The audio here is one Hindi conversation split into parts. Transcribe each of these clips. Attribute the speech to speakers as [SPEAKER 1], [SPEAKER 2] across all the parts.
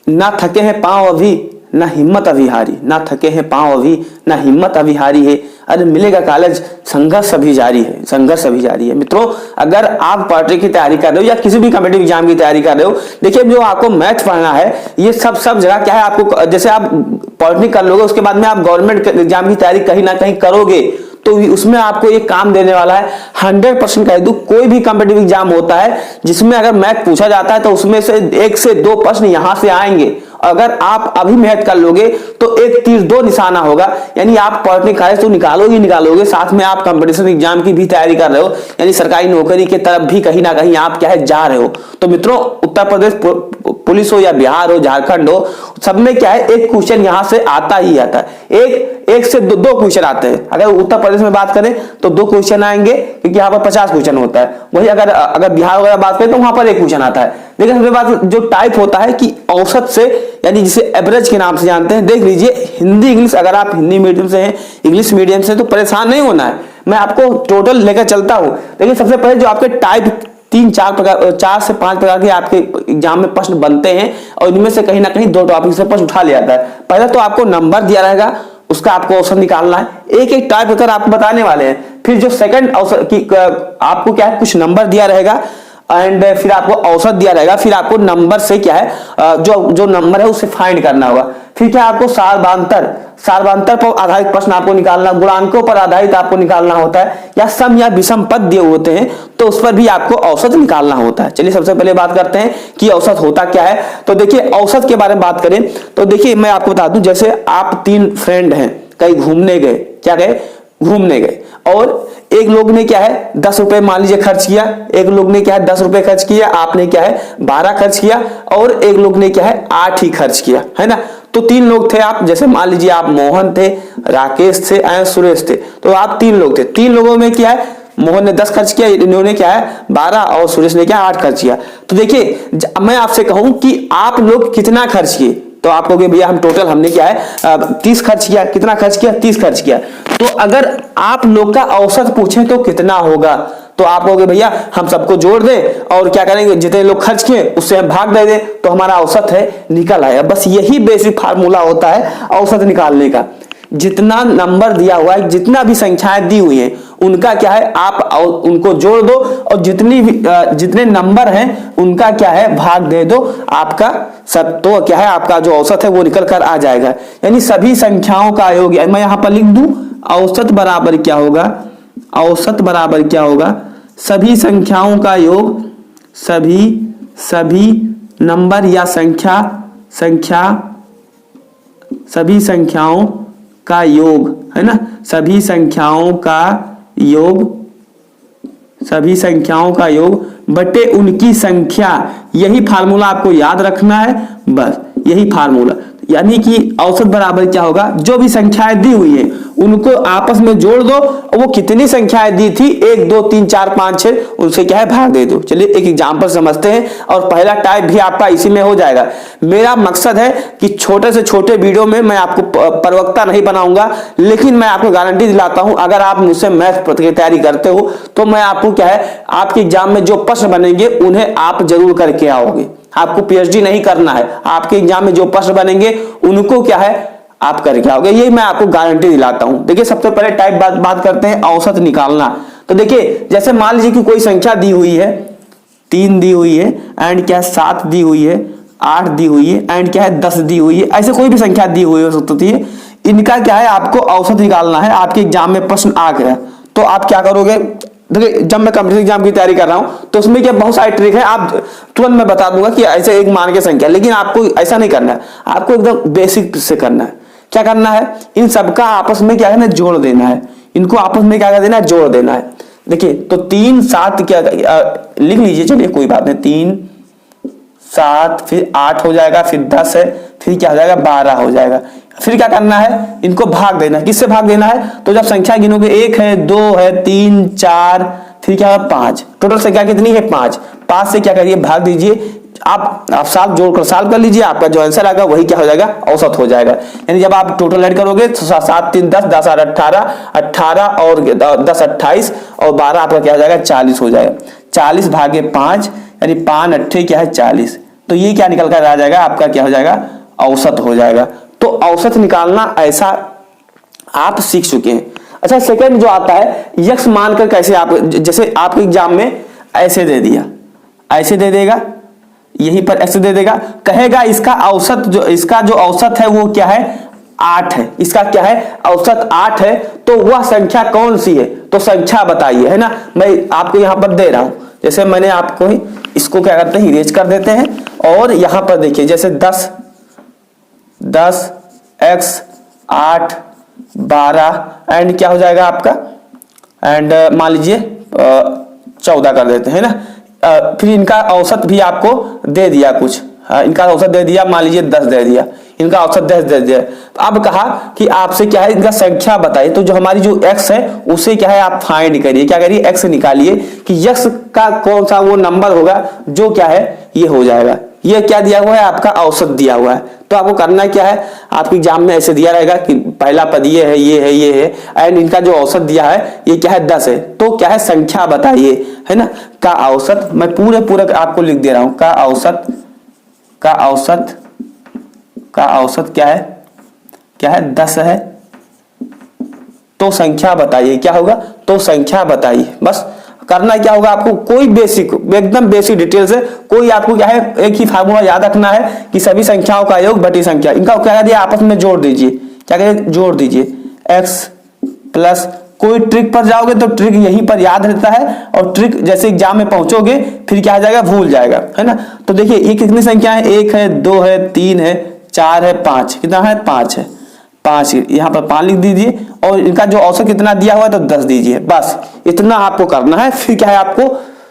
[SPEAKER 1] ना थके हैं पांव अभी ना हिम्मत अभी हारी, ना थके हैं पांव अभी ना हिम्मत अभी हारी है, अरे मिलेगा कॉलेज संघर्ष अभी जारी है, संघर्ष अभी जारी है। मित्रों, अगर आप पॉलिटिक्स की तैयारी कर रहे हो या किसी भी कॉम्पिटिटिव एग्जाम की तैयारी कर रहे हो, देखिए जो आपको मैथ पढ़ना है ये सब जगह क्या है, आपको जैसे आप पॉलिटिक्स कर लोगे उसके बाद में आप गवर्नमेंट एग्जाम की तैयारी कहीं ना कहीं करोगे तो उसमें आपको एक काम देने वाला है। 100% कह दूं, कोई भी कॉम्पिटिटिव एग्जाम होता है जिसमें अगर मैथ पूछा जाता है तो उसमें से 1 से 2 प्रश्न यहां से आएंगे। अगर आप अभी मैथ कर लोगे तो एक तीर 2 निशाना होगा, यानी आप पॉलिटिक्स कॉलेज तो निकालोगे, साथ में आप कंपटीशन एग्जाम की भी तैयारी कर रहे हो, यानी सरकारी नौकरी की तरफ भी कहीं ना कहीं आप क्या है जा रहे हो। तो मित्रों, उत्तर प्रदेश पुलिस हो या बिहार हो, झारखंड हो, सब में क्या है एक क्वेश्चन यहां से आता ही आता है। एक से दो क्वेश्चन आते हैं। अगर उत्तर प्रदेश में बात करें तो 2 क्वेश्चन आएंगे क्योंकि यहाँ पर 50 क्वेश्चन होता है। वही अगर बिहार वगैरह बात करें तो वहां पर 1 क्वेश्चन आता है। लेकिन सबसे बात जो टाइप होता है कि औसत से, यानी जिसे एवरेज के नाम से जानते हैं। देख लीजिए, हिंदी इंग्लिश, अगर आप हिंदी मीडियम से हैं, इंग्लिश मीडियम से, तो परेशान नहीं होना है, मैं आपको टोटल लेकर चलता हूं। लेकिन सबसे पहले जो आपके टाइप 4 से 5 प्रकार के आपके एग्जाम में प्रश्न बनते हैं और इनमें से कहीं ना कहीं 2 टॉपिक से प्रश्न उठा लिया जाता है। पहले तो आपको नंबर दिया रहेगा, उसका आपको औसत निकालना है। एक टाइप अगर आपको बताने वाले हैं। फिर जो सेकंड औसत की आपको क्या है, कुछ नंबर दिया रहेगा एंड फिर आपको औसत दिया रहेगा। फिर आपको नंबर से क्या है जो नंबर है उससे फाइंड करना होगा। फिर क्या आपको सारवांतर पर आधारित प्रश्न आपको निकालना, गुणांकों पर आधारित आपको निकालना होता है, या सम या विषम पद दिए होते हैं तो उस पर भी आपको औसत निकालना होता है। चलिए सबसे पहले बात करते हैं कि औसत होता क्या है। तो देखिए, औसत के बारे में बात करें तो देखिए मैं आपको बता दूं, जैसे आप 3 फ्रेंड हैं, कहीं घूमने गए, क्या गए, घूमने गए, और एक लोग ने क्या है 10 रुपए मान लीजिए खर्च किया, एक लोग ने क्या है 10 रुपए खर्च किया, आपने क्या है 12 खर्च किया, और एक लोग ने क्या है 8 ही खर्च किया, है ना। तो 3 लोग थे आप, जैसे मान लीजिए आप मोहन थे, राकेश थे एंड सुरेश थे। तो आप 3 लोग थे, 3 लोगों में क्या है, मोहन ने 10 खर्च किया, इन्होंने क्या है 12, और सुरेश ने क्या 8 खर्च किया। तो देखिए, मैं आपसे कहूं कि आप लोग कितना खर्च किए, तो आप कहोगे भैया हम टोटल हमने क्या है 30 खर्च किया। कितना खर्च किया, 30 खर्च किया। तो अगर आप लोग का औसत पूछें तो कितना होगा, तो आप कहोगे भैया हम सबको जोड़ दें और क्या करेंगे, जितने लोग खर्च किए उससे हम भाग दे दें तो हमारा औसत है निकल आया। बस यही बेसिक फार्मूला होता है औसत निकालने का। जितना नंबर दिया हुआ है, जितना भी संख्याएं दी हुई हैं, उनका क्या है आप उनको जोड़ दो और जितने नंबर हैं उनका क्या है भाग दे दो, आपका सब तो क्या है आपका जो औसत है वो निकल कर आ जाएगा। यानी सभी संख्याओं का योग, मैं यहां पर लिख दूं औसत बराबर क्या होगा, औसत बराबर क्या होगा, सभी संख्याओं का योग, सभी नंबर या सभी संख्याओं का योग, है ना, सभी संख्याओं का योग बटे उनकी संख्या। यही फार्मूला आपको याद रखना है, बस यही फार्मूला। यानी कि औसत बराबर क्या होगा, जो भी संख्याएं दी हुई है उनको आपस में जोड़ दो और वो कितनी संख्याएं दी थी 1 2 3 4 5 6 उनसे क्या है भाग दे दो। चलिए एक एग्जांपल समझते हैं और पहला टाइप भी आपका इसी में हो जाएगा। मेरा मकसद है कि छोटे से छोटे वीडियो में मैं आपको प्रवक्ता नहीं बनाऊंगा, लेकिन मैं आपको गारंटी दिलाता हूं अगर आप मुझसे मैथ की तैयारी करते हो तो मैं आपको क्या है आपके एग्जाम में जो प्रश्न बनेंगे उन्हें आप जरूर करके आओगे। आपको पीएचडी नहीं करना है, आपके एग्जाम में जो प्रश्न बनेंगे उनको क्या है आप करके आओगे, ये मैं आपको गारंटी दिलाता हूं। देखिए सबसे पहले टाइप बात करते हैं औसत निकालना। तो देखिए जैसे मान लीजिए कि कोई संख्या दी हुई है, 3 दी हुई है एंड क्या है 7 दी हुई है, 8 दी हुई है एंड क्या है 10 दी हुई है, ऐसे कोई भी संख्या दी हुई हो सकती है। इनका क्या है आपको औसत निकालना है। आपके एग्जाम में प्रश्न आ गया तो आप क्या करोगे, देखिए जब मैं कॉम्पिटिटिव एग्जाम की तैयारी कर रहा हूं तो उसमें क्या बहुत सारी ट्रिक है, आप तुरंत मैं बता दूंगा कि ऐसे एक मान के संख्या, लेकिन आपको ऐसा नहीं करना है, आपको एकदम बेसिक से करना है। क्या करना है, इन सबका आपस में क्या है जोड़ देना है, इनको आपस में क्या कर देना है जोड़ देना है। देखिए तो 3 7 क्या लिख लीजिए, चलिए कोई बात नहीं, 3 7 फिर 8 हो जाएगा, फिर 10 है, फिर क्या हो जाएगा 12 हो जाएगा। फिर क्या करना है इनको भाग देना है। किससे भाग देना है, तो जब संख्या गिनोगे 1 है 2 है 3 4 फिर क्या है 5, टोटल संख्या कितनी है 5 से क्या करिए भाग दीजिए। आप साथ जोड़कर सॉल्व कर लीजिए, आपका जो आंसर आएगा वही क्या हो जाएगा औसत हो जाएगा। यानी जब आप टोटल ऐड करोगे तो 7 3 10 10 8 18 18 और 10 28 और 12 आपका क्या हो जाएगा 40 हो जाएगा। 40 भागे 5 यानी 5 8 क्या है 40, तो ये क्या निकल कर आ जाएगा आपका, क्या हो जाएगा, औसत हो जाएगा। तो औसत निकालना ऐसा आप सीख चुके हैं। अच्छा, सेकंड जो आता है यक्स मानकर कैसे आप, जैसे आपके एग्जाम में ऐसे दे दिया, ऐसे दे देगा, यहीं पर एक्स दे देगा, कहेगा इसका औसत इसका जो औसत है वो क्या है, 8 है, इसका क्या है, औसत 8 है, तो वह संख्या कौन सी है, तो संख्या बताइए, है ना। मैं आपको यहां पर दे रहा हूं, जैसे मैंने आपको इसको क्या करते हैं, इरेज कर देते हैं, और यहां पर देखिए जैसे 10 x 8 12 एंड क्या हो जाएगा आपका, एंड मान लीजिए 14 कर देते हैं ना। फिर इनका औसत भी आपको दे दिया कुछ, इनका औसत दे दिया, मान लीजिए 10 दे दिया, इनका औसत 10 दे दिया। तो अब कहा कि आपसे क्या है, इनका संख्या बताइए। तो जो हमारी जो x है उसे क्या है आप फाइंड करिए, क्या करिए, x निकालिए कि x का कौन सा वो नंबर होगा जो क्या है ये हो जाएगा। ये क्या दिया हुआ है, आपका औसत दिया हुआ है। तो आपको करना क्या है, आपके एग्जाम में ऐसे दिया रहेगा कि पहला पद ये है, ये है, ये है, एंड इनका जो औसत दिया है ये क्या है, 10 है, तो क्या है, संख्या बताइए, है ना। का औसत मैं पूरे आपको लिख दे रहा हूं, का औसत क्या है 10 है, तो संख्या बताइए, क्या होगा, तो संख्या बताइए। बस करना क्या होगा आपको, कोई बेसिक, एकदम बेसिक डिटेल से, कोई आपको क्या है, एक ही फार्मूला याद रखना है कि सभी संख्याओं का योग बटी संख्या, इनका क्या दिया आपस में जोड़ दीजिए, क्या करें, जोड़ दीजिए, x प्लस, कोई ट्रिक पर जाओगे तो ट्रिक यहीं पर याद रहता है, और ट्रिक जैसे एग्जाम में पहुंचोगे फिर क्या आ जाएगा, भूल जाएगा, है ना। तो देखिए ये कितनी संख्या है, 1 है, 2 है, 3 है, 4 है, 5, कितना है, 5 है, 5 यहाँ पर 5 लिख दीजिए, और इनका जो औसत कितना दिया हुआ है तो 10 दीजिए। बस इतना आपको करना है, फिर क्या है आपको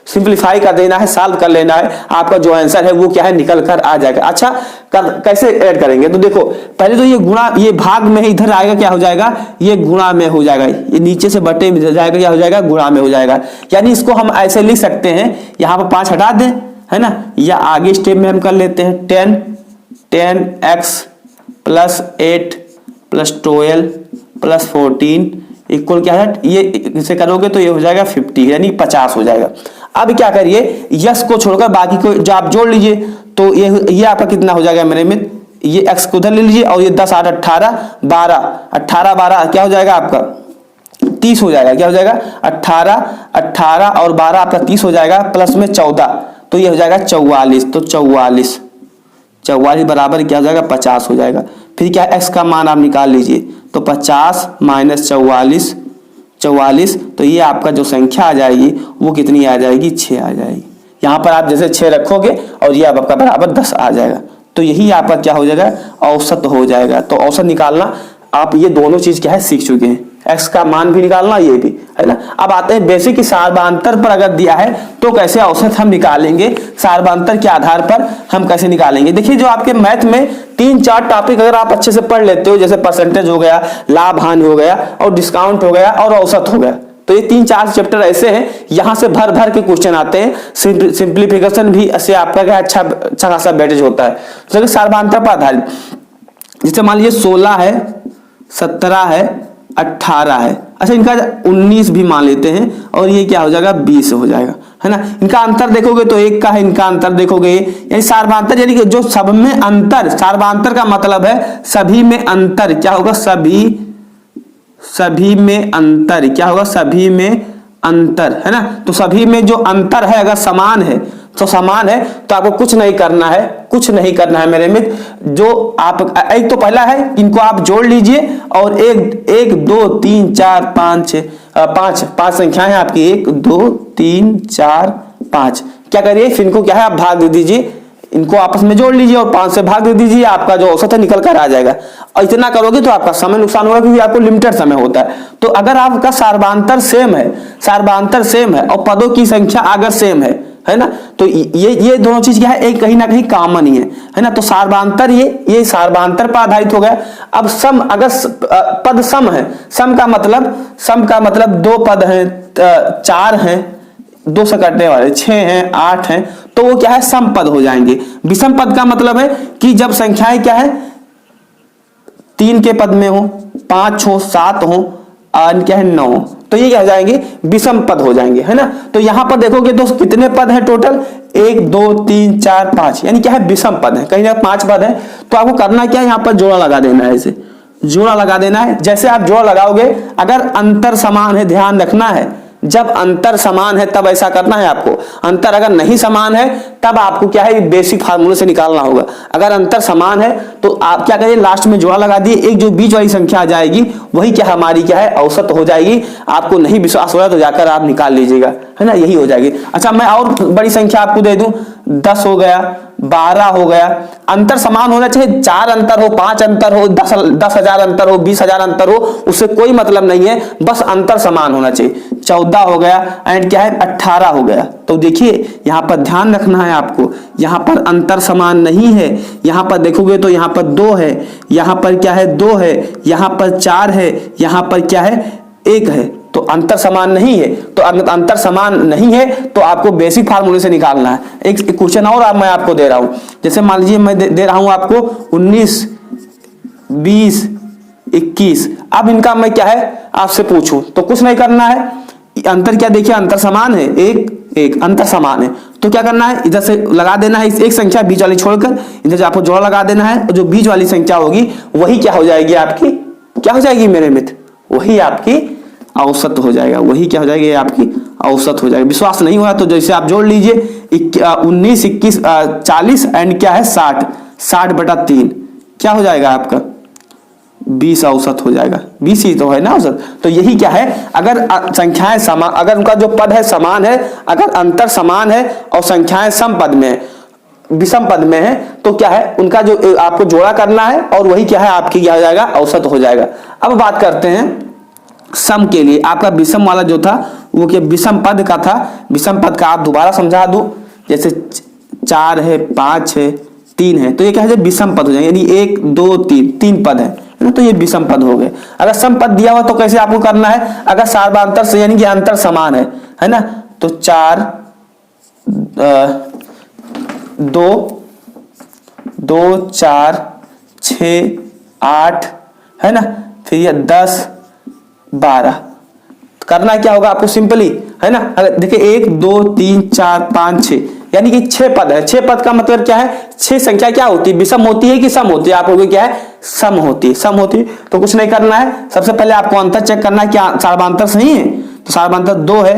[SPEAKER 1] सिंप्लीफाई कर देना है, सॉल्व कर लेना है, आपका जो आंसर है वो क्या है, निकल कर आ जाएगा। अच्छा कैसे ऐड करेंगे, तो देखो पहले तो ये गुणा, ये भाग में है, इधर आएगा क्या हो जाएगा, ये गुणा में हो जाएगा, ये नीचे से बटे में जाएगा, क्या हो जाएगा, गुणा में हो जाएगा। यानी इसको हम ऐसे लिख सकते हैं, यहाँ पर 5 हटा दें, है ना, या आगे स्टेप में हम कर लेते हैं 10x plus 8 plus 12 plus 14 equal क्या है, ये इसे करोगे तो ये हो जाएगा 50, यानी 50 हो जाएगा। अब क्या करिए, यस को छोड़कर बाकी को जो आप जोड़ लीजिए, तो ये आपका कितना हो जाएगा मेरे मित्र, ये x को उधर ले लीजिए, और ये 10 8 18 12 18 12 क्या हो जाएगा आपका 30 हो जाएगा, क्या हो जाएगा 18 और 12 आपका 30 हो जाएगा, प्लस में 14 तो ये हो जाएगा 44, तो 44 बराबर क्या हो जाएगा 50 हो जाएगा। फिर क्या x का मान आप निकाल लीजिए, तो 50 माइनस 44, तो ये आपका जो संख्या आ जाएगी वो कितनी आ जाएगी, 6 आ जाएगी। यहाँ पर आप जैसे 6 रखोगे और ये आपका बराबर 10 आ जाएगा, तो यही आपका क्या हो जाएगा, औसत हो जाएगा। तो औसत निकालना आप ये दोनों चीज क्या है सीख चुके हैं, x का मान भी निकालना, ये भी, है ना। अब आते हैं बेसिक, सार्वधांतर पर अगर दिया है तो कैसे औसत हम निकालेंगे, सार्वधांतर के आधार पर हम कैसे निकालेंगे। देखिए जो आपके मैथ में 3-4 टॉपिक अगर आप अच्छे से पढ़ लेते हो, जैसे परसेंटेज हो गया, लाभ हानि हो गया, और डिस्काउंट हो गया, और औसत हो गया, तो ये 3-4 चैप्टर ऐसे हैं, यहां से भर के क्वेश्चन आते हैं। सिंप्लीफिकेशन भी ऐसे आपका क्या अच्छा खासा वेटेज होता है। तो सार्वधांतर पर आधारित, जैसे मान लीजिए 16 है, 17 है, 18 है, अच्छा इनका 19 भी मान लेते हैं, और ये क्या हो जाएगा 20 हो जाएगा, है ना। इनका अंतर देखोगे तो 1 का है, इनका अंतर देखोगे, यानी सार्वधांतर, यानी कि जो सब में अंतर, सार्वधांतर का मतलब है सभी में अंतर, क्या होगा, सभी में अंतर, क्या होगा, सभी में अंतर, है ना। तो सभी में जो अंतर है अगर समान है तो समान है, तो आपको कुछ नहीं करना है मेरे मित्र। जो आप एक तो पहला है, इनको आप जोड़ लीजिए, और 1 2 3 4 5 6 5 संख्याएं आपकी, 1 2 3 4 5, क्या करिए फिर इनको क्या है आप भाग दे दीजिए, इनको आपस में जोड़ लीजिए और 5 से भाग दे दीजिए, आपका जो औसत है निकल कर आ जाएगा। और इतना करोगे तो आपका समय नुकसान होगा, क्योंकि आपको लिमिटेड समय होता है। तो अगर आपका सार्वधांतर सेम है और पदों की संख्या अगर सेम है ना, तो ये दोनों चीज क्या है, एक कहीं ना कहीं कॉमन ही है ना। तो सार्वधांतर ये सार्वधांतर पर आधारित हो गया। अब सम, अगर पद सम है, सम का मतलब 2 पद हैं, 4 हैं, 2 से कटने वाले 6 हैं, 8 हैं, तो वो क्या है सम पद हो जाएंगे। विषम पद का मतलब है कि जब संख्याएं क्या है 3 के पद में हो, 5 हो, 7 हो, क्या है 9, तो ये क्या हो जाएंगे, विषम पद हो जाएंगे, है ना। तो यहां पर देखोगे तो कितने पद है टोटल, 1 2 3 4 5, यानी क्या है विषम पद है, कहीं ना 5 पद है। तो आपको करना क्या है, यहाँ पर जोड़ा लगा देना है, ऐसे जोड़ा लगा देना है। जैसे आप जोड़ा लगाओगे, अगर अंतर समान है, ध्यान रखना है, जब अंतर समान है तब ऐसा करना है आपको। अंतर अगर नहीं समान है तब आपको क्या है, बेसिक फार्मूले से निकालना होगा। अगर अंतर समान है तो आप क्या करिए, लास्ट में जोड़ा लगा दिए, एक जो बीच वाली संख्या आ जाएगी वही क्या हमारी क्या है, औसत हो जाएगी। आपको नहीं विश्वास हो रहा तो जाकर आप निकाल लीजिएगा, है ना, यही हो जाएगी। अच्छा, मैं और बड़ी संख्या आपको दे दूं, 10 हो गया, 12 हो गया। अंतर समान होना चाहिए, 4 अंतर हो, 5 अंतर हो, 10,000 अंतर हो, 20,000 अंतर हो, उससे कोई मतलब नहीं है, बस अंतर समान होना चाहिए। 14 हो गया एंड क्या है 18 हो गया। तो देखिए यहां पर ध्यान रखना है आपको, यहां पर अंतर समान नहीं है। यहां पर देखोगे तो यहां पर 2 है, यहां पर क्या है 2 है, यहां पर 4 है, यहां पर क्या है 1 है। तो अंतर समान नहीं है, तो अंतर समान नहीं है तो आपको बेसिक फार्मूले से निकालना है। एक क्वेश्चन और मैं आपको दे रहा हूं, जैसे मान लीजिए मैं दे रहा हूं आपको 19 20 21। अब इनका मैं क्या है आपसे पूछूं तो कुछ नहीं करना है, अंतर क्या देखिए, अंतर समान है, एक अंतर समान है, तो क्या करना है, इधर से लगा देना है एक संख्या बीच वाली छोड़कर, इधर से आपको जोड़ा लगा देना है, और जो बीच वाली संख्या होगी वही क्या हो जाएगी आपकी, क्या हो जाएगी मेरे मित्र, वही आपकी औसत हो जाएगा, वही क्या हो जाएगी, आपकी औसत हो जाएगा। विश्वास नहीं हुआ तो जैसे आप जोड़ लीजिए, 19 21 40 एंड क्या है 60, 60/3 क्या हो जाएगा आपका 20 औसत हो जाएगा। 20 ही तो है ना औसत। तो यही क्या है, अगर संख्याएं समान, अगर उनका जो पद है समान है, अगर अंतर समान है और संख्याएं सम पद में है, विषम पद में है, तो क्या है उनका जो आपको जोड़ा करना है और वही क्या है आपकी क्या हो जाएगा, औसत हो जाएगा। अब बात करते हैं सम के लिए। आपका विषम वाला जो था वो क्या विषम पद का था, विषम पद का आप दोबारा समझा दूं, जैसे 4 है 5 है 3 है, तो ये क्या है विषम पद हो जाएंगे, यानी 1 2 3 3 पद है ना, तो ये विषम पद हो गए। अगर सम पद दिया हुआ तो कैसे आपको करना है, अगर सार्वधातुक से यानी कि अंतर समान है ना, तो 4 2 2 4 6 8 है ना, फिर ये 10 12 करना क्या होगा आपको सिंपली, है ना। अगर देखिए 1 2 3 4 5 6 यानी कि 6 पद है। 6 पद का मतलब क्या है, 6 संख्या क्या होती है, विषम होती है कि सम होती है, आप लोगों क्या है सम होती है, सम होती है। तो कुछ नहीं करना है, सबसे पहले आपको अंतर चेक करना है, क्या सार्वधातुक सही है, तो सार्वधातुक 2 है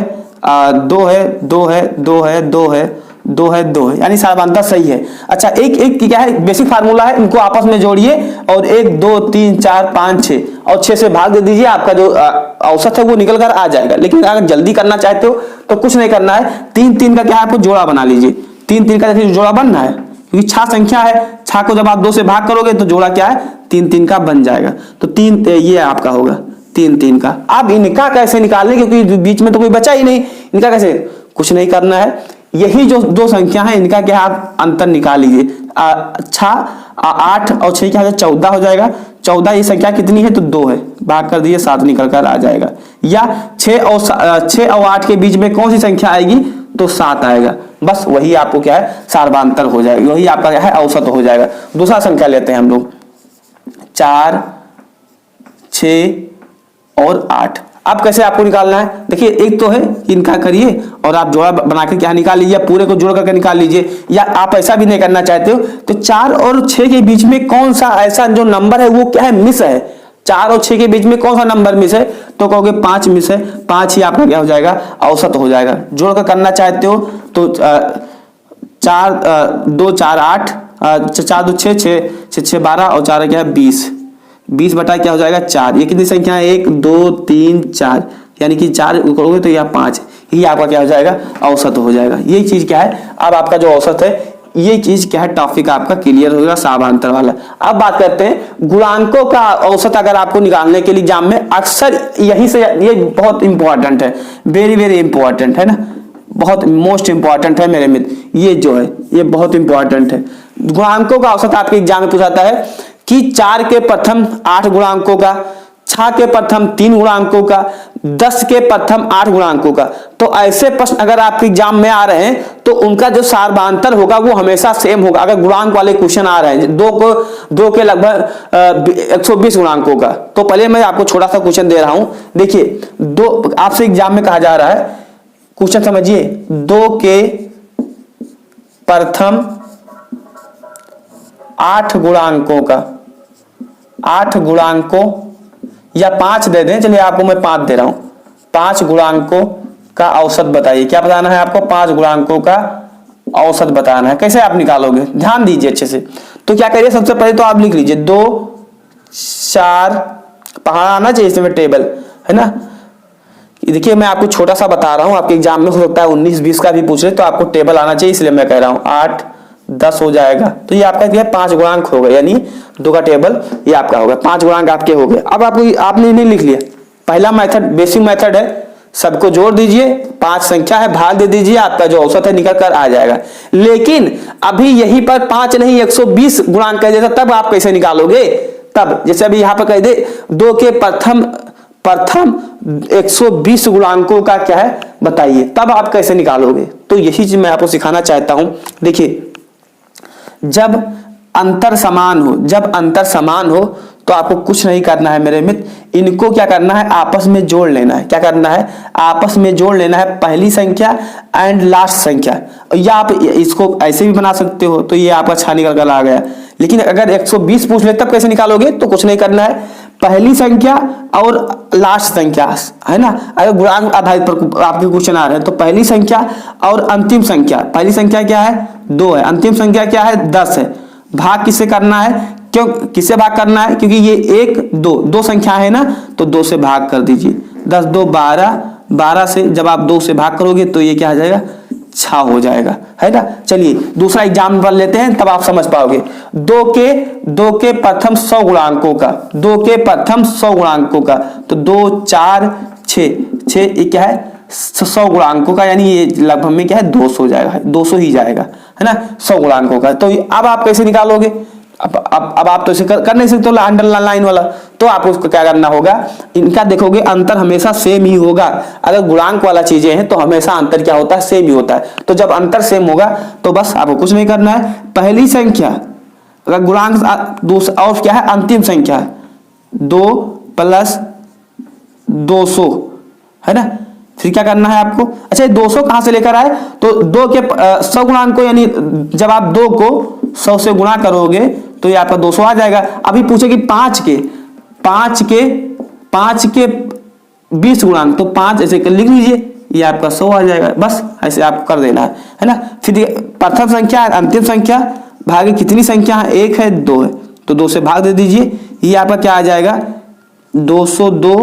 [SPEAKER 1] 2 है 2 है 2 है 2 है 2 है 2 है, यानी सार्वधातुक सही है। अच्छा एक क्या है बेसिक फार्मूला है, इनको आपस में जोड़िए और 1 2 3 4 5 6 और 6 से भाग दे दीजिए, आपका जो औसत है वो निकल कर आ जाएगा। लेकिन अगर जल्दी करना चाहते हो तो कुछ नहीं करना है, 3 3 का क्या है आपको जोड़ा बना लीजिए, 3 3 का देखिए जोड़ा बनना है, क्योंकि 6 संख्या है, 6 को जब आप 2 से भाग करोगे तो जोड़ा क्या है 3 3 का बन जाएगा। तो 3 ये आपका होगा 3 3 का। अब इनका कैसे निकालने, क्योंकि बीच में तो कोई बचा ही नहीं, इनका कैसे, कुछ नहीं करना है, यही जो 2 संख्या है इनका क्या आप अंतर निकाल लीजिए। 8 और 6 क्या हो जाएगा 14 हो जाएगा। 14 ये संख्या कितनी है तो 2 है, भाग कर दीजिए 7 निकल कर आ जाएगा। या 6 और 8 के बीच में कौन सी संख्या आएगी तो 7 आएगा, बस वही आपको क्या है सार्वधातुक हो जाएगा, वही आपका क्या है औसत हो जाएगा। दूसरा संख्या लेते हैं हम लोग 4 6 और 8। अब कैसे आपको निकालना है, देखिए एक तो है इनका करिए और आप जोड़ा बनाकर क्या निकाल लीजिए, पूरे को जोड़ करके निकाल लीजिए, या आप ऐसा भी नहीं करना चाहते हो तो 4 और 6 के बीच में कौन सा ऐसा जो नंबर है वो क्या है मिस है, 4 और 6 के बीच में कौन सा नंबर मिस है, तो कहोगे 5 मिस है, 5 ही आपका क्या हो जाएगा औसत हो जाएगा। जोड़ कर करना चाहते हो तो 4 2 4 8 4 2 6 6 6 12 और 4 क्या है 20 बटा क्या हो जाएगा 4। ये कितनी संख्या है 1 2 3 4, यानी कि 4 करोगे तो यह 5, ये आपका क्या हो जाएगा औसत हो जाएगा। ये चीज क्या है, अब आपका जो औसत है ये चीज क्या है टॉपिक आपका क्लियर होगा सार्वधातुक वाला। अब बात करते हैं गुणांकों का औसत, अगर आपको निकालने के लिए एग्जाम में अक्सर यहीं से, ये बहुत इंपॉर्टेंट है, वेरी वेरी इंपॉर्टेंट है ना, बहुत मोस्ट इंपॉर्टेंट है मेरे मित्र, ये जो है ये बहुत इंपॉर्टेंट है। गुणांकों का औसत आपके एग्जाम में पूछाता है कि 4 के प्रथम 8 गुणांकों का, 6 के प्रथम 3 गुणांकों का, 10 के प्रथम 8 गुणांकों का। तो ऐसे प्रश्न अगर आपके एग्जाम में आ रहे हैं तो उनका जो सार्वधांतर होगा वो हमेशा सेम होगा। अगर गुणांक वाले क्वेश्चन आ रहे हैं दो के लगभग 120 गुणांकों का, तो पहले मैं आपको छोटा सा क्वेश्चन दे रहा हूं। देखिए, दो आपसे एग्जाम में कहा जा रहा है, क्वेश्चन समझिए, 2 के प्रथम 8 गुणांकों का, 8 गुणांकों या 5 दे दें, चलिए आपको मैं 5 दे रहा हूं, 5 गुणांकों का औसत बताइए। क्या बताना है आपको? 5 गुणांकों का औसत बताना है। कैसे आप निकालोगे? ध्यान दीजिए अच्छे से। तो क्या करिए, सबसे पहले तो आप लिख लीजिए 2 4, पहाड़ आना चाहिए इसमें टेबल, है ना। देखिए मैं आपको छोटा सा बता रहा हूं, आपके एग्जाम में हो सकता है 19-20 का भी पूछ रहे, तो आपको टेबल आना चाहिए, इसलिए मैं कह रहा हूं 8 10 हो जाएगा। तो ये आपका क्या है, 5 गुणांक हो गए, यानी 2 का टेबल ये आपका होगा, 5 गुणांक आपके हो गए। अब आपने नहीं लिख लिया, पहला मेथड बेसिक मेथड है, सबको जोड़ दीजिए, 5 संख्या है, भाग दे दीजिए, आपका जो औसत है निकल कर आ जाएगा। लेकिन अभी यहीं पर 5 नहीं 120 गुणांक कह देता, तब आप कैसे निकालोगे? तब जैसे अभी यहां पर कह दे 2 के प्रथम 120 गुणांकों का क्या है बताइए, तब आप कैसे निकालोगे? तो यही चीज मैं आपको सिखाना चाहता हूं। देखिए, जब अंतर समान हो, जब अंतर समान हो तो आपको कुछ नहीं करना है मेरे मित्र, इनको क्या करना है, आपस में जोड़ लेना है। क्या करना है? आपस में जोड़ लेना है, पहली संख्या एंड लास्ट संख्या। या आप इसको ऐसे भी बना सकते हो, तो ये आपका 6 निकल कर आ गया। लेकिन अगर 120 पूछ ले तब कैसे निकालोगे? तो कुछ नहीं करना है, पहली संख्या और लास्ट संख्या, है ना। अगर गुणांक आधारित पर आपके क्वेश्चन आ रहे हैं तो पहली संख्या और अंतिम संख्या, पहली संख्या क्या है 2 है, अंतिम संख्या क्या है 10 है। भाग किससे करना है? क्यों किससे भाग करना है? क्योंकि ये 1 2 संख्या है ना, तो 2 से भाग कर दीजिए। 10 2 12, 12 से जब आप 2 से भाग करोगे तो ये क्या आ जाएगा 6 हो जाएगा, है ना। चलिए दूसरा एग्जाम्पल लेते हैं, तब आप समझ पाओगे। 2 के प्रथम 100 गुणांकों का, 2 के प्रथम 100 गुणांकों का, तो 2 4 6 ये क्या है 100 गुणांकों का, यानी ये लगभग में क्या है 200 हो जाएगा, 200 ही जाएगा, है ना, 100 गुणांकों का। तो अब आप कैसे निकालोगे? अब आप तो इसे कर नहीं सकते अंडरलाइन वाला, तो आपको उसको क्या करना होगा, इनका देखोगे अंतर हमेशा सेम ही होगा। अगर गुणांक वाला चीजें हैं तो हमेशा अंतर क्या होता है, सेम ही होता है। तो जब अंतर सेम होगा तो बस आपको कुछ नहीं करना है, पहली संख्या अगर गुणांक दूसरा और क्या है अंतिम संख्या 2 + 200, है ना। फिर क्या करना है आपको? अच्छा, 200 कहां से लेकर आए? तो 2 के 100 गुणांक को, यानी जब आप 2 को 100 से गुणा करोगे तो ये आपका 200 आ जाएगा। अभी पूछे कि 5 के 20 गुणांक, तो 5 ऐसे लिख लीजिए, ये आपका 100 आ जाएगा। बस ऐसे आपको कर देना है ना। फिर प्रथम संख्या अंतिम संख्या भागे कितनी संख्या है, 1 है 2 है, तो 2 से भाग दे दीजिए, ये आपका क्या आ जाएगा 202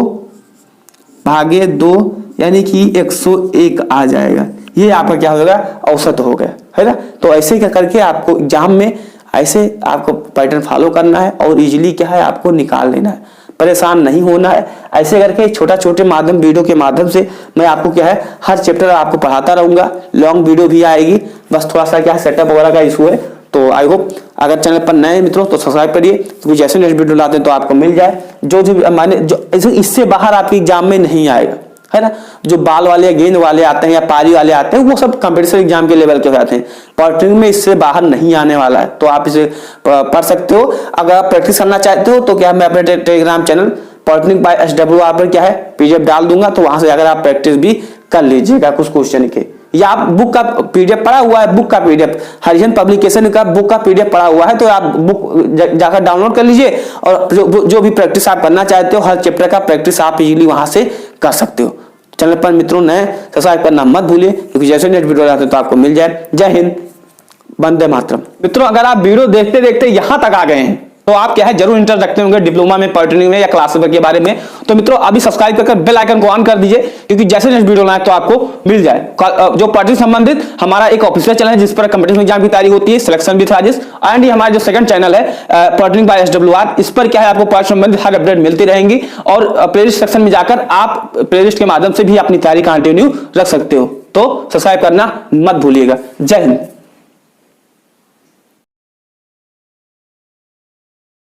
[SPEAKER 1] भागे 2, यानी कि 101 आ जाएगा। ये आपका क्या होगा औसत हो गया, है ना। तो ऐसे क्या करके आपको एग्जाम में ऐसे आपको पैटर्न फॉलो करना है और इजीली क्या है आपको निकाल लेना है, परेशान नहीं होना है। ऐसे करके छोटे माध्यम वीडियो के माध्यम से मैं आपको क्या है हर चैप्टर आपको पढ़ाता रहूंगा। लॉन्ग वीडियो भी आएगी, बस थोड़ा सा क्या है सेटअप वगैरह का इशू है। तो आई होप अगर चैनल पर नए मित्रों तो सब्सक्राइब करिए, क्योंकि जैसे नेक्स्ट वीडियो लाते हैं तो आपको मिल जाए जो माने जो इससे बाहर आपके एग्जाम में नहीं आएगा, है ना। जो बाल वाले गेंद वाले आते हैं या पारी वाले आते हैं वो सब कंपटीशन एग्जाम के लेवल के हो जाते हैं, पॉलिटेक्निक में इससे बाहर नहीं आने वाला है। तो आप इसे पढ़ सकते हो। अगर आप प्रैक्टिस करना चाहते हो तो क्या मैं अपने Telegram channel polytechnic by SWR पर क्या है PDF डाल दूंगा, तो वहां से अगर आप प्रैक्टिस भी कर लीजिएगा कुछ क्वेश्चन के, या आप बुक का PDF पढ़ा हुआ है, बुक का PDF हरिजन पब्लिकेशन का बुक का PDF पढ़ा हुआ है, तो आप बुक जाकर डाउनलोड कर लीजिए और जो भी प्रैक्टिस आप करना चाहते हो हर चैप्टर का प्रैक्टिस आप इजीली वहां से कर सकते हो। चैनल पर मित्रों नए सब्सक्राइब करना मत भूलिए, क्योंकि जैसे नेक्स्ट वीडियो आते तो आपको मिल जाए। जय हिंद, वंदे मातरम। मित्रों अगर आप वीडियो देखते देखते यहां तक आ गए हैं तो आप क्या है जरूर इंटरेस्ट रखते होंगे डिप्लोमा में, पॉलिटेक्निक में या क्लास के बारे में, तो मित्रों अभी सब्सक्राइब कर बेल आइकन को ऑन कर दीजिए, क्योंकि जैसे नेक्स्ट वीडियो लाए तो आपको मिल जाए। जो पॉलिटिक्स संबंधित हमारा एक ऑफिशियल चैनल है जिस पर कंपटीशन एग्जाम की तैयारी होती है, सिलेक्शन विद राजेश, एंड ये हमारा जो सेकंड चैनल है पॉलिटेक्निक बाय SWR, इस पर क्या है आपको पॉलिटिक्स संबंधित हर अपडेट मिलती रहेंगी। और प्लेलिस्ट सेक्शन में जाकर आप प्लेलिस्ट के माध्यम से भी अपनी तैयारी कंटिन्यू रख सकते हो। तो सब्सक्राइब करना मत भूलिएगा। जय हिंद।